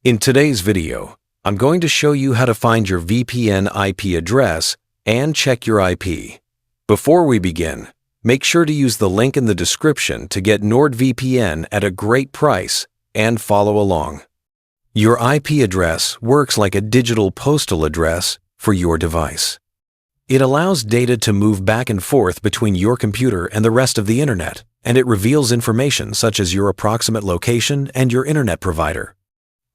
In today's video, I'm going to show you how to find your VPN IP address and check your IP. Before we begin, make sure to use the link in the description to get NordVPN at a great price and follow along. Your IP address works like a digital postal address for your device. It allows data to move back and forth between your computer and the rest of the internet, and it reveals information such as your approximate location and your internet provider.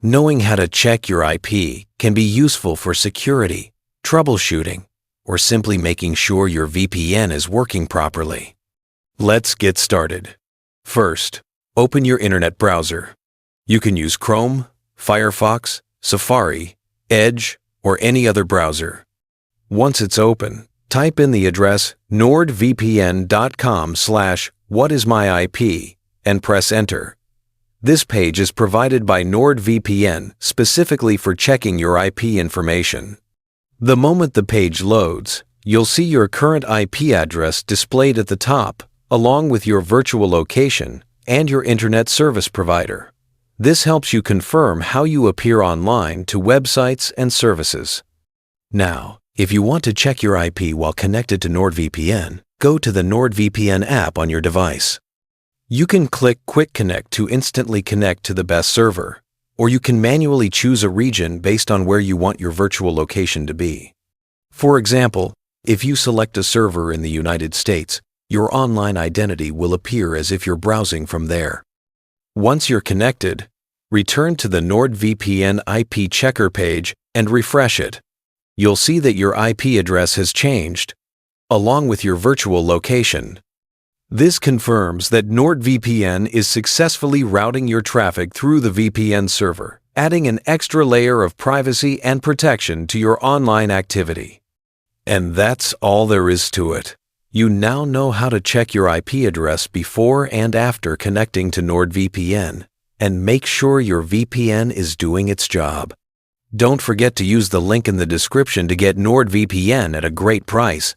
Knowing how to check your IP can be useful for security, troubleshooting, or simply making sure your VPN is working properly. Let's get started. First, open your internet browser. You can use Chrome, Firefox, Safari, Edge, or any other browser. Once it's open, type in the address nordvpn.com/whatismyip and press enter. This page is provided by NordVPN specifically for checking your IP information. The moment the page loads, you'll see your current IP address displayed at the top, along with your virtual location and your internet service provider. This helps you confirm how you appear online to websites and services. Now, if you want to check your IP while connected to NordVPN, go to the NordVPN app on your device. You can click Quick Connect to instantly connect to the best server, or you can manually choose a region based on where you want your virtual location to be. For example, if you select a server in the United States, your online identity will appear as if you're browsing from there. Once you're connected, return to the NordVPN IP checker page and refresh it. You'll see that your IP address has changed, along with your virtual location. This confirms that NordVPN is successfully routing your traffic through the VPN server, adding an extra layer of privacy and protection to your online activity. And that's all there is to it. You now know how to check your IP address before and after connecting to NordVPN, and make sure your VPN is doing its job. Don't forget to use the link in the description to get NordVPN at a great price